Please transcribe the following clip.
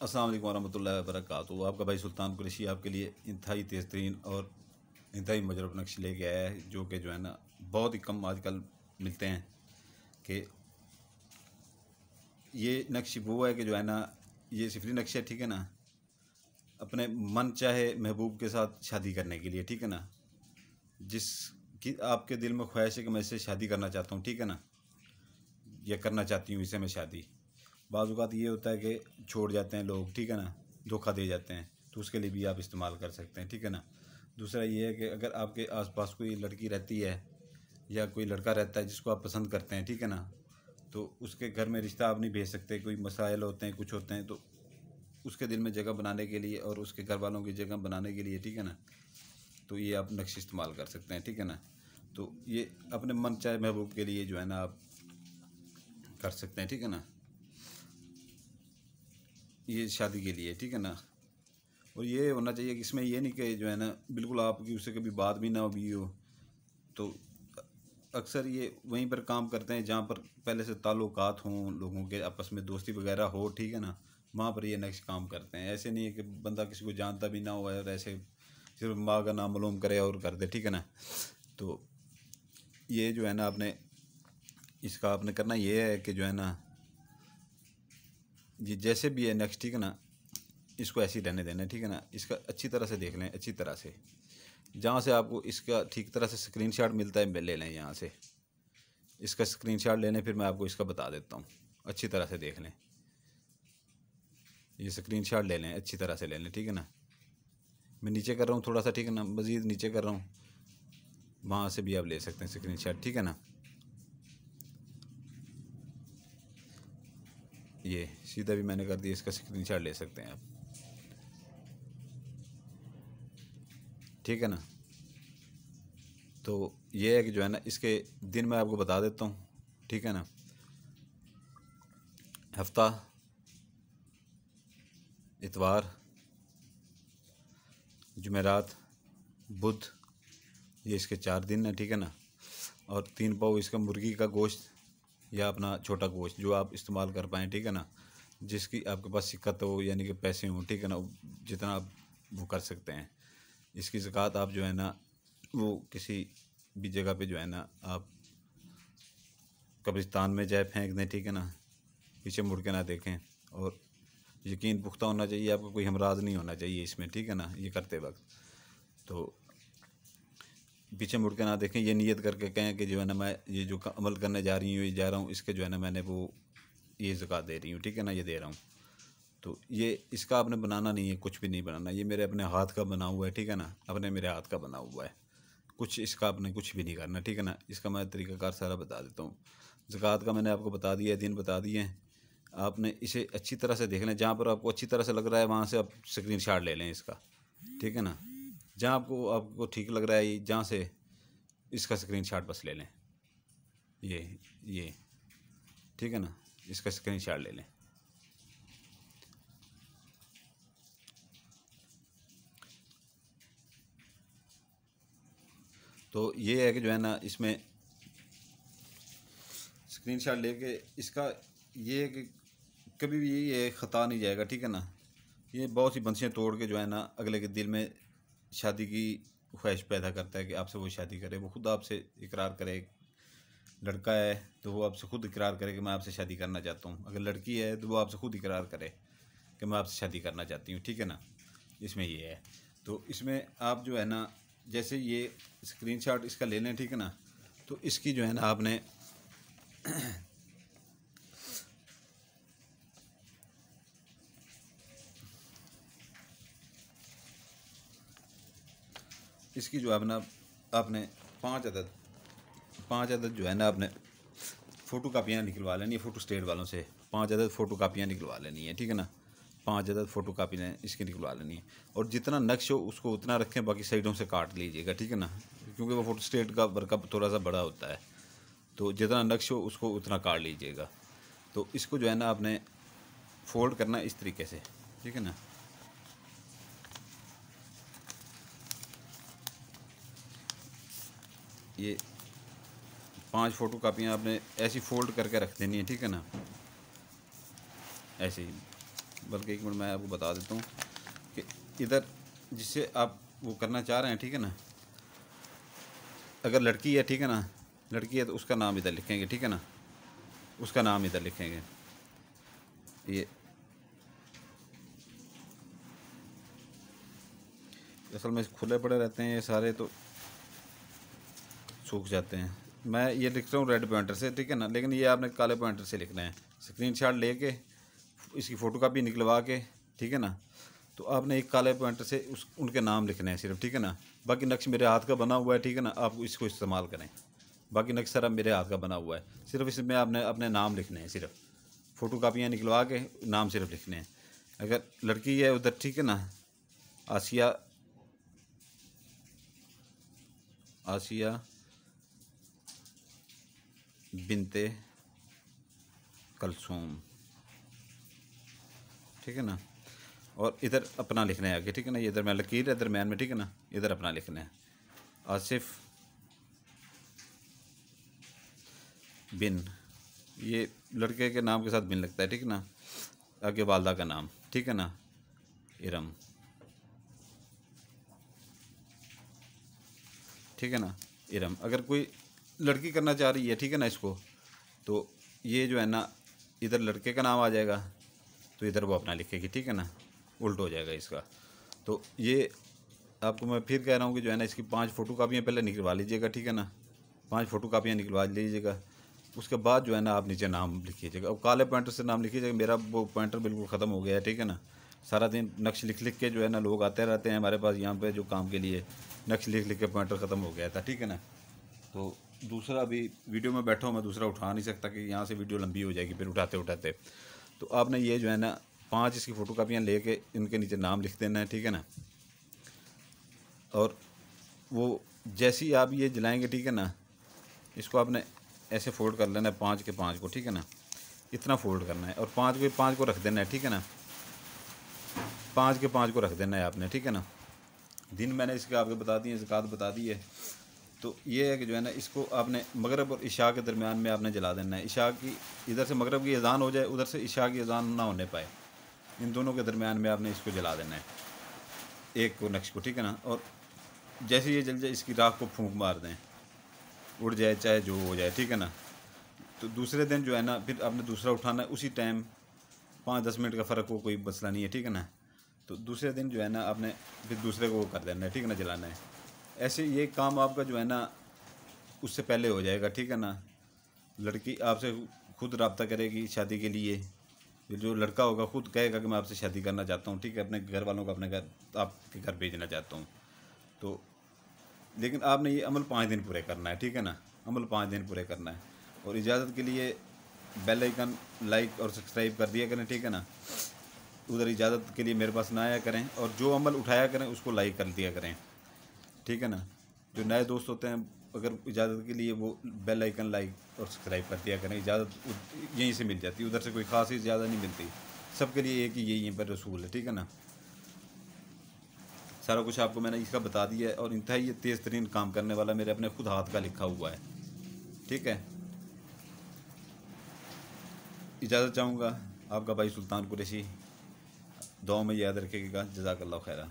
अस्सलाम वालेकुम वरहमतुल्लाहि वबरकातुहू। आपका भाई सुल्तान कुरैशी आपके लिए इंतहाई तेज़ तरीन और इंतहाई मजरूब नक्श लेके आया है, जो कि जो है ना बहुत ही कम आजकल मिलते हैं। कि ये नक्श वो है कि जो है ना ये सिफरी नक्श है, ठीक है ना, अपने मन चाहे महबूब के साथ शादी करने के लिए, ठीक है ना, जिसकी आपके दिल में ख्वाहिश है कि मैं इससे शादी करना चाहता हूँ, ठीक है ना, या करना चाहती हूँ इससे मैं शादी। बाज़ औक़ात ये होता है कि छोड़ जाते हैं लोग, ठीक है ना, धोखा दे जाते हैं, तो उसके लिए भी आप इस्तेमाल कर सकते हैं, ठीक है ना। दूसरा ये है कि अगर आपके आसपास कोई लड़की रहती है या कोई लड़का रहता है जिसको आप पसंद करते हैं, ठीक है ना, तो उसके घर में रिश्ता आप नहीं भेज सकते, कोई मसाइल होते हैं, कुछ होते हैं, तो उसके दिल में जगह बनाने के लिए और उसके घर वालों की जगह बनाने के लिए, ठीक है ना, तो ये आप नक्श इस्तेमाल कर सकते हैं, ठीक है ना। तो ये अपने मन चाहे महबूब के लिए जो है ना आप कर सकते हैं, ठीक है ना, ये शादी के लिए, ठीक है ना। और ये होना चाहिए कि इसमें ये नहीं कि जो है ना बिल्कुल आपकी उससे कभी बात भी ना हुई हो, तो अक्सर ये वहीं पर काम करते हैं जहाँ पर पहले से ताल्लुकात हों, लोगों के आपस में दोस्ती वगैरह हो, ठीक है ना, वहाँ पर ये नक्श काम करते हैं। ऐसे नहीं है कि बंदा किसी को जानता भी ना हो और ऐसे सिर्फ माँ का नाम मालूम करे और कर दे, ठीक है ना। तो ये जो है ना आपने इसका आपने करना ये है कि जो है ना ये जैसे भी है नक्श, ठीक है ना, इसको ऐसे ही रहने देना, ठीक है ना। इसका अच्छी तरह से देख लें, अच्छी तरह से जहाँ से आपको इसका ठीक तरह से स्क्रीनशॉट मिलता है ले लें, यहाँ से इसका स्क्रीनशॉट ले लें, फिर मैं आपको इसका बता देता हूँ। अच्छी तरह से देख लें, ये स्क्रीनशॉट ले लें, अच्छी तरह से ले लें, ठीक है ना। मैं नीचे कर रहा हूँ थोड़ा सा, ठीक है ना, मज़ीद नीचे कर रहा हूँ, वहाँ से भी आप ले सकते हैं स्क्रीनशॉट, ठीक है ना। ये सीधा भी मैंने कर दिया, इसका स्क्रीनशॉट ले सकते हैं आप, ठीक है ना। तो ये है कि जो है ना इसके दिन मैं आपको बता देता हूँ, ठीक है ना। हफ्ता, इतवार, जुमेरात, बुध, ये इसके 4 दिन हैं, ठीक है ना। और 3 पाव इसका मुर्गी का गोश्त या अपना छोटा गोश्त जो आप इस्तेमाल कर पाएँ, ठीक है ना, जिसकी आपके पास सिक्कत हो यानी कि पैसे हों, ठीक है ना, जितना आप वो कर सकते हैं। इसकी ज़कात आप जो है ना वो किसी भी जगह पे जो है ना आप कब्रिस्तान में जाए फेंक दें, ठीक है ना, पीछे मुड़ के ना देखें। और यकीन पुख्ता होना चाहिए, आपको कोई हमराज नहीं होना चाहिए इसमें, ठीक है ना, ये करते वक्त। तो पीछे मुड़ के ना देखें, ये नियत करके कहें कि जो है ना मैं ये जो अमल करने जा रही हूँ, ये जा रहा हूँ, इसके जो है ना मैंने वो ये ज़कात दे रही हूँ, ठीक है ना, ये दे रहा हूँ। तो ये इसका आपने बनाना नहीं है, कुछ भी नहीं बनाना, ये मेरे अपने हाथ का बना हुआ है, ठीक है ना, अपने मेरे हाथ का बना हुआ है, कुछ इसका आपने कुछ भी नहीं करना, ठीक है ना। इसका मैं तरीक़ाकार सारा बता देता हूँ। ज़कात का मैंने आपको बता दिया है, दिन बता दिए हैं, आपने इसे अच्छी तरह से देख लें। जहाँ पर आपको अच्छी तरह से लग रहा है वहाँ से आप स्क्रीनशॉट ले लें इसका, ठीक है ना। जहाँ आपको आपको ठीक लग रहा है जहाँ से इसका स्क्रीनशॉट बस ले लें, ये ठीक है ना, इसका स्क्रीनशॉट ले लें। तो ये है कि जो है ना इसमें स्क्रीनशॉट लेके इसका ये है कि कभी भी ये ख़ता नहीं जाएगा, ठीक है ना। ये बहुत सी बंसियाँ तोड़ के जो है ना अगले के दिल में शादी की ख्वाहिश पैदा करता है कि आपसे वो शादी करे, वो खुद आपसे इकरार करे। लड़का है तो वो आपसे खुद इकरार करे कि मैं आपसे शादी करना चाहता हूँ, अगर लड़की है तो वो आपसे खुद इकरार करे कि मैं आपसे शादी करना चाहती हूँ, ठीक है ना। इसमें ये है। तो इसमें आप जो है ना जैसे ये स्क्रीनशॉट इसका ले लें, ठीक है ना, तो इसकी जो है ना आपने इसकी जो है ना आपने 5 अदद जो है ना आपने फ़ोटो कापियाँ निकलवा लेनी है फ़ोटो स्टेट वालों से। 5 अदद फ़ोटो कापियाँ निकलवा लेनी है, ठीक है ना। 5 अदद फ़ोटो कापी इसकी निकलवा लेनी है। और जितना नक्श हो उसको उतना रखें, बाकी साइडों से काट लीजिएगा, ठीक है ना, क्योंकि वो फ़ोटो स्टेट का वर्क थोड़ा सा बड़ा होता है, तो जितना नक्श हो उसको उतना काट लीजिएगा। तो इसको जो है ना आपने फोल्ड करना इस तरीके से, ठीक है ना। ये 5 फ़ोटो कापियाँ आपने ऐसी फ़ोल्ड करके रख देनी है, ठीक है ना, ऐसे ही बल्कि एक मिनट मैं आपको बता देता हूँ कि इधर जिससे आप वो करना चाह रहे हैं, ठीक है ना, अगर लड़की है, ठीक है ना, लड़की है तो उसका नाम इधर लिखेंगे, ठीक है ना, उसका नाम इधर लिखेंगे। ये असल में खुले पड़े रहते हैं ये सारे, तो सूख जाते हैं। मैं ये लिख रहा हूँ रेड पॉइंटर से, ठीक है ना, लेकिन ये आपने काले पॉइंटर से लिखना है। स्क्रीनशॉट लेके इसकी फ़ोटोकॉपी निकलवा के, ठीक है ना, तो आपने एक काले पॉइंटर से उनके नाम लिखने हैं सिर्फ, ठीक है ना। बाकी नक्श मेरे हाथ का बना हुआ है, ठीक है ना, आप इसको इस्तेमाल करें। बाकी नक्श सारा मेरे हाथ का बना हुआ है, सिर्फ इसमें आपने अपने नाम लिखने हैं, सिर्फ फ़ोटोकॉपियाँ निकलवा के नाम सिर्फ लिखने हैं। अगर लड़की है उधर, ठीक है ना, आसिया बिनते कलसूम, ठीक है ना, और इधर अपना लिखना है आगे, ठीक है ना। ये इधर मैं लकीर है दरम्यान में, ठीक है ना, इधर अपना लिखना है आसिफ बिन, ये लड़के के नाम के साथ बिन लगता है, ठीक है ना। आगे वालदा का नाम, ठीक है ना, इरम, ठीक है ना, इरम। अगर कोई लड़की करना चाह रही है, ठीक है ना, इसको, तो ये जो है ना, इधर लड़के का नाम आ जाएगा तो इधर वो अपना लिखेगी, ठीक है ना, उल्ट हो जाएगा इसका। तो ये आपको मैं फिर कह रहा हूँ कि जो है ना, इसकी 5 फ़ोटोकॉपियाँ पहले निकलवा लीजिएगा, ठीक है ना, 5 फ़ोटोकॉपियाँ निकलवा लीजिएगा। उसके बाद जो है ना, आप नीचे नाम लिखिएगा। अब काले पॉइंटर से नाम लिखिएगा। मेरा वो पॉइंटर बिल्कुल ख़त्म हो गया है, ठीक है ना। सारा दिन नक्श लिख लिख के जो है ना, लोग आते रहते हैं हमारे पास यहाँ पे जो काम के लिए, नक्श लिख लिख के पॉइंटर ख़त्म हो गया था, ठीक है ना। तो दूसरा अभी वीडियो में बैठा हूँ मैं, दूसरा उठा नहीं सकता कि यहाँ से वीडियो लंबी हो जाएगी फिर उठाते उठाते। तो आपने ये जो है ना, 5 इसकी फ़ोटोकॉपियाँ लेके इनके नीचे नाम लिख देना है, ठीक है ना। और वो जैसे ही आप ये जलाएंगे, ठीक है ना, इसको आपने ऐसे फोल्ड कर लेना है 5 के 5 को, ठीक है ना, इतना फोल्ड करना है और 5 के 5 को रख देना है, ठीक है ना, 5 के 5 को रख देना है आपने, ठीक है ना। दिन मैंने इसके आपको बता दिए, ज़कात बता दी है। तो ये है कि जो है ना, इसको आपने मगरब और इशा के दरमियान में आपने जला देना है। इशा की इधर से मगरब की अज़ान हो जाए, उधर से इशा की अज़ान ना होने पाए, इन दोनों के दरमियान में आपने इसको जला देना है, एक को नक्श को, ठीक है ना। और जैसे ये जल जाए, इसकी राख को फूंक मार दें, उड़ जाए चाहे जो हो जाए, ठीक है ना। तो दूसरे दिन जो है ना, फिर आपने दूसरा उठाना है उसी टाइम, 5-10 मिनट का फ़र्क हो, कोई मसला नहीं है, ठीक है ना। तो दूसरे दिन जो है ना, आपने फिर दूसरे को वो कर देना है, ठीक है ना, जलाना है। ऐसे ये काम आपका जो है ना, उससे पहले हो जाएगा, ठीक है ना। लड़की आपसे खुद रब्ता करेगी शादी के लिए, फिर जो लड़का होगा खुद कहेगा कि मैं आपसे शादी करना चाहता हूँ, ठीक है, अपने घर वालों को अपने घर, आपके घर भेजना चाहता हूँ। तो लेकिन आपने ये अमल 5 दिन पूरे करना है, ठीक है ना, अमल 5 दिन पूरे करना है। और इजाज़त के लिए बेल आइकन लाइक और सब्सक्राइब कर दिया करें, ठीक है ना। उधर इजाज़त के लिए मेरे पास ना आया करें, और जो अमल उठाया करें उसको लाइक कर दिया करें, ठीक है ना। जो नए दोस्त होते हैं, अगर इजाज़त के लिए वो बेल आइकन लाइक और सब्सक्राइब कर दिया करें। इजाज़त यहीं से मिल जाती है, उधर से कोई ख़ास इजाज़त नहीं मिलती, सबके लिए एक ही यहीं पर रसूल है, ठीक है ना। सारा कुछ आपको मैंने इसका बता दिया है, और इंतहाई तेज़ तरीन काम करने वाला मेरे अपने खुद हाथ का लिखा हुआ है, ठीक है। इजाज़त चाहूँगा, आपका भाई सुल्तान कुरैशी। दुआ में याद रखिएगा। जज़ाकल्लाह खैरा।